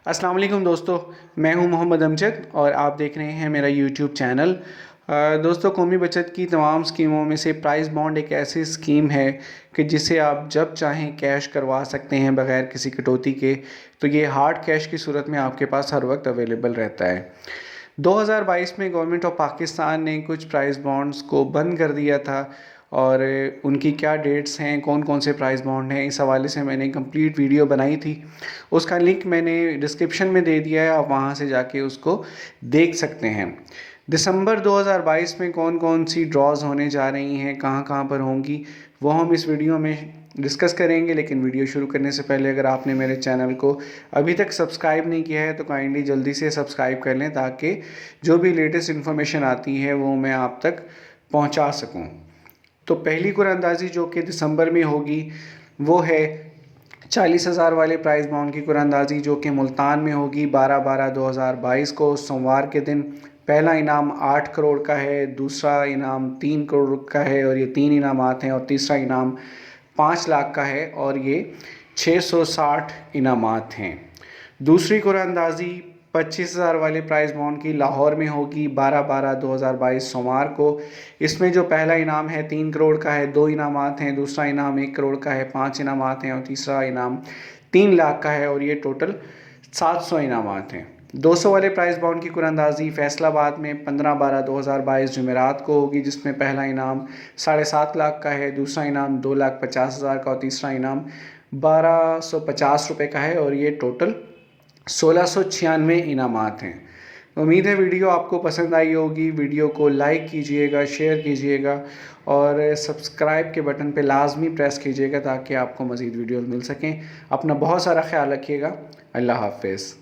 अस्सलाम वालेकुम दोस्तों, मैं हूं मोहम्मद अमजद और आप देख रहे हैं मेरा यूट्यूब चैनल। दोस्तों, कौमी बचत की तमाम स्कीमों में से प्राइस बॉन्ड एक ऐसी स्कीम है कि जिसे आप जब चाहें कैश करवा सकते हैं बग़ैर किसी कटौती के। तो ये हार्ड कैश की सूरत में आपके पास हर वक्त अवेलेबल रहता है। 2022 में गवर्नमेंट ऑफ पाकिस्तान ने कुछ प्राइस बॉन्ड्स को बंद कर दिया था और उनकी क्या डेट्स हैं, कौन कौन से प्राइस बॉन्ड हैं, इस हवाले से मैंने कंप्लीट वीडियो बनाई थी। उसका लिंक मैंने डिस्क्रिप्शन में दे दिया है, आप वहां से जाके उसको देख सकते हैं। दिसंबर 2022 में कौन कौन सी ड्रॉज होने जा रही हैं, कहाँ कहाँ पर होंगी, वो हम इस वीडियो में डिस्कस करेंगे। लेकिन वीडियो शुरू करने से पहले अगर आपने मेरे चैनल को अभी तक सब्सक्राइब नहीं किया है तो काइंडली जल्दी से सब्सक्राइब कर लें, ताकि जो भी लेटेस्ट इन्फॉर्मेशन आती है वो मैं आप तक पहुंचा सकूं। तो पहली कुरानंदाज़ी जो कि दिसंबर में होगी वो है 40,000 वाले प्राइस बॉन्ड की कुरानंदाज़ी, जो कि मुल्तान में होगी 12/12/2022 को सोमवार के दिन। पहला इनाम 8 करोड़ का है, दूसरा इनाम 3 करोड़ का है और ये 3 इनामात हैं, और तीसरा इनाम 5 लाख का है और ये 660 इनामात हैं। दूसरी कुरानंदाज़ी 25,000 वाले प्राइस बॉन्ड की लाहौर में होगी 12/12/2022 सोमवार को। इसमें जो पहला इनाम है 3 करोड़ का है, 2 इनामात हैं, दूसरा इनाम 1 करोड़ का है, 5 इनामात हैं और तीसरा इनाम 3 लाख का है और ये टोटल 700 इनामात हैं। 200 वाले प्राइस बॉन्ड की कुरानंदाज़ी फैसलाबाद में 15/12/2022 जुमेरात को होगी, जिसमें पहला इनाम 7.5 लाख का है, दूसरा इनाम 2,50,000 का और तीसरा इनाम 1,250 रुपये का है और ये टोटल 1,696 इनामात हैं। उम्मीद है वीडियो आपको पसंद आई होगी। वीडियो को लाइक कीजिएगा, शेयर कीजिएगा और सब्सक्राइब के बटन पे लाजमी प्रेस कीजिएगा ताकि आपको मज़ीद वीडियोस मिल सकें। अपना बहुत सारा ख्याल रखिएगा। अल्लाह हाफ़िज़।